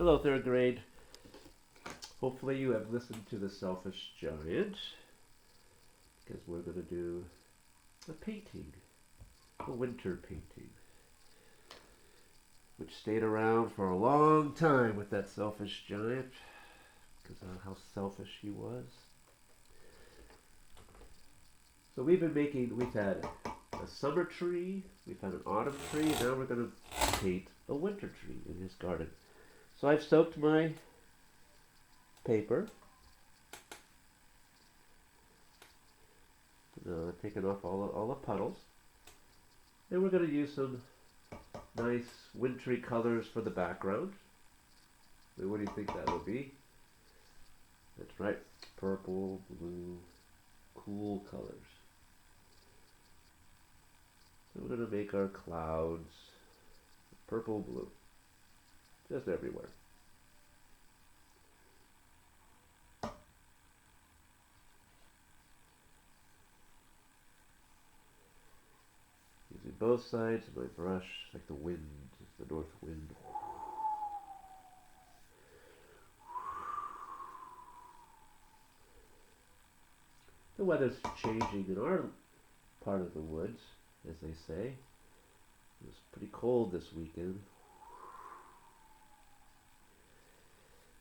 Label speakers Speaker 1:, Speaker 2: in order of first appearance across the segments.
Speaker 1: Hello, third grade. Hopefully you have listened to The Selfish Giant, because we're going to do a painting, a winter painting, which stayed around for a long time with that selfish giant, because of how selfish he was. So we've had a summer tree, we've had an autumn tree, and now we're going to paint a winter tree in his garden. So I've soaked my paper. Taken off all the puddles. And we're going to use some nice wintry colors for the background. So what do you think that will be? That's right, purple, blue, cool colors. So we're going to make our clouds purple, blue, just everywhere. Using both sides of my brush, like the wind, the north wind. The weather's changing in our part of the woods, as they say. It was pretty cold this weekend.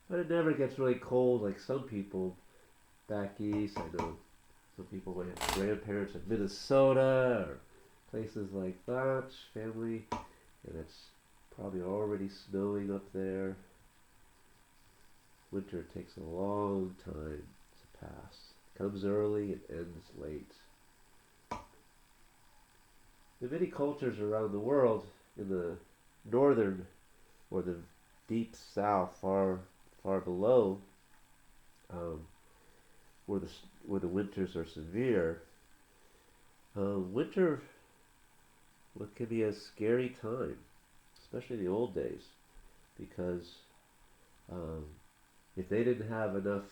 Speaker 1: But it never gets really cold like some people back east. I know some people might have grandparents in Minnesota or places like that, family, and it's probably already snowing up there. Winter takes a long time to pass. It comes early and ends late. In many cultures around the world, in the northern or the deep south, far below, um, where the winters are severe, winter what can be a scary time, especially in the old days, because um, if they didn't have enough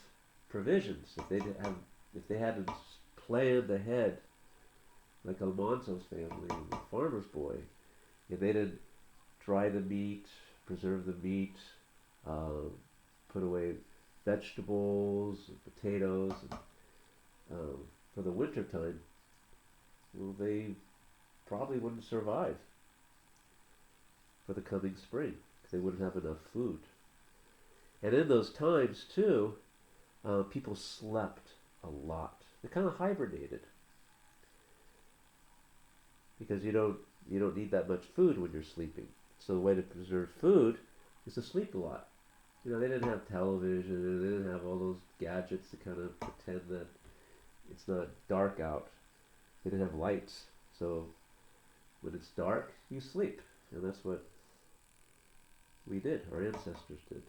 Speaker 1: provisions, if they hadn't planned ahead, like Almanzo's family, the farmer's boy, if they didn't dry the meat, preserve the meat, uh, put away vegetables, potatoes, and, for the winter time, well, they probably wouldn't survive for the coming spring because they wouldn't have enough food. And in those times too, people slept a lot. They kind of hibernated because you don't need that much food when you're sleeping. So the way to preserve food is to sleep a lot. They didn't have television, they didn't have all those gadgets to kind of pretend that it's not dark out. They didn't have lights, so when it's dark, you sleep, and that's what we did. Our ancestors did.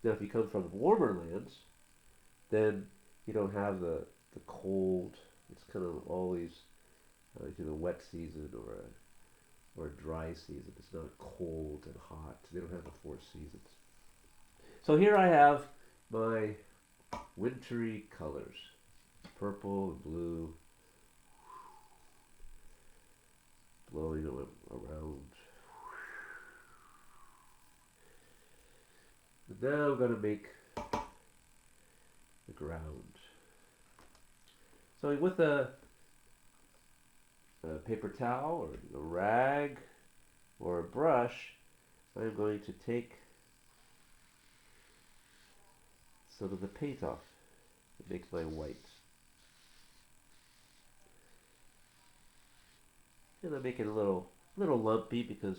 Speaker 1: Now, if you come from warmer lands, then you don't have the cold. It's kind of always either a wet season or a dry season. It's not cold and hot. They don't have the four seasons. So here I have my wintry colors, purple and blue, blowing around. And now I'm going to make the ground. So with a paper towel or a rag or a brush, I'm going to take some of the paint off. It makes my white. And I'm making a little lumpy because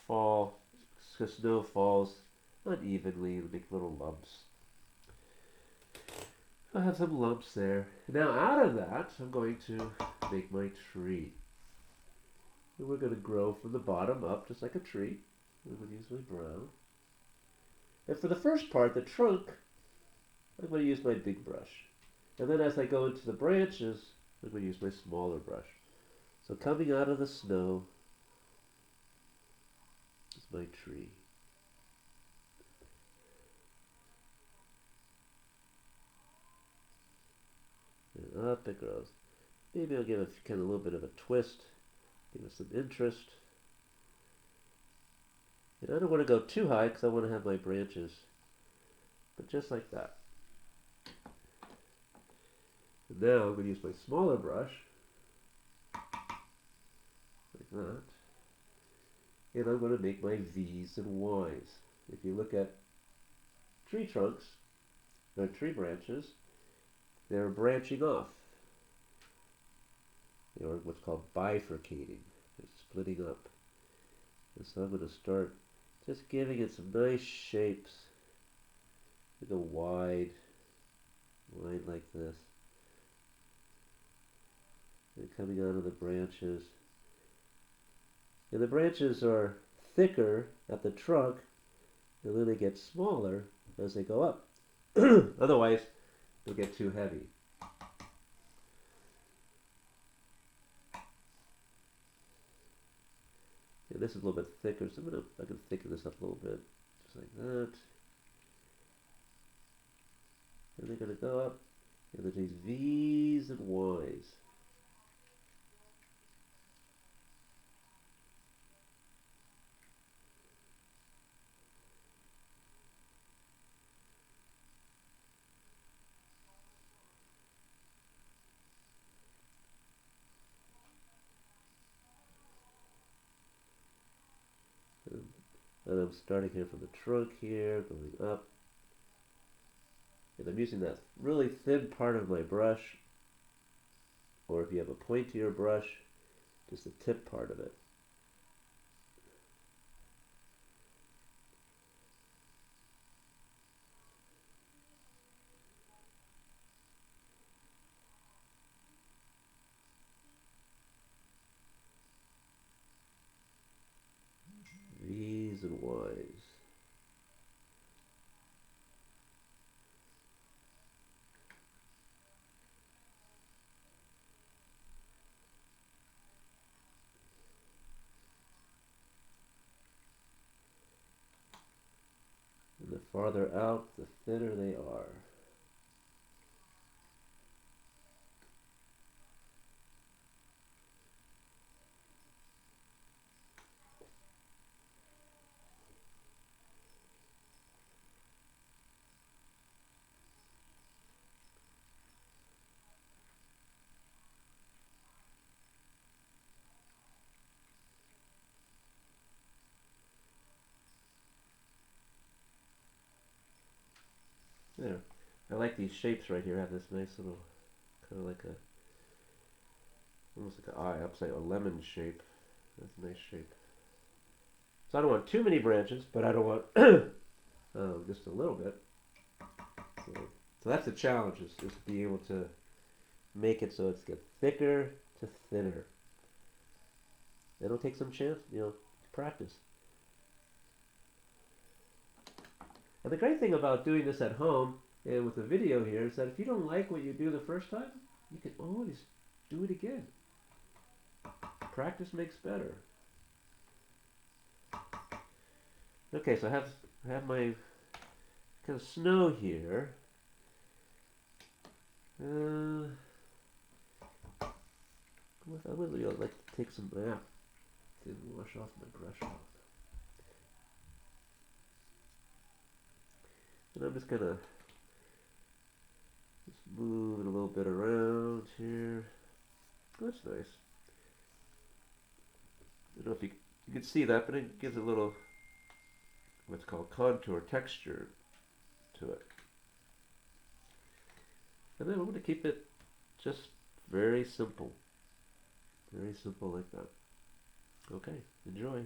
Speaker 1: snow falls unevenly and make little lumps. I have some lumps there. Now out of that, I'm going to make my tree. And we're going to grow from the bottom up just like a tree. I'm going to use my brown. And for the first part, the trunk, I'm going to use my big brush. And then as I go into the branches, I'm going to use my smaller brush. So coming out of the snow is my tree. And up it grows. Maybe I'll give it kind of a little bit of a twist, give it some interest. And I don't want to go too high because I want to have my branches, but just like that. And now I'm going to use my smaller brush, like that, and I'm going to make my V's and Y's. If you look at tree trunks, or tree branches, they're branching off. They are what's called bifurcating. They're splitting up. And so I'm going to start just giving it some nice shapes. Like a wide line like this. And coming out of the branches. And the branches are thicker at the trunk, and then they get smaller as they go up. Otherwise, they'll get too heavy. And this is a little bit thicker, so I can thicken this up a little bit, just like that. And they're going to go up, and there's these V's and Y's. And I'm starting here from the trunk here, going up. And I'm using that really thin part of my brush, or if you have a pointier brush, just the tip part of it. V's and Y's. And the farther out, the thinner they are. There. I like these shapes right here. I have this nice little, kind of like a, almost like an eye, upside, a lemon shape. That's a nice shape. So I don't want too many branches, but I don't want just a little bit. So, so that's the challenge, is just being able to make it so it's get thicker to thinner. It'll take some chance, practice. And the great thing about doing this at home and with the video here is that if you don't like what you do the first time, you can always do it again. Practice makes better. Okay, so I have my kind of snow here. I would really like to take some nap and wash off my brush off. And I'm just gonna move it a little bit around here. That's nice. I don't know if you can see that, but it gives a little what's called contour texture to it. And then I'm going to keep it just very simple. Very simple like that. Okay, enjoy.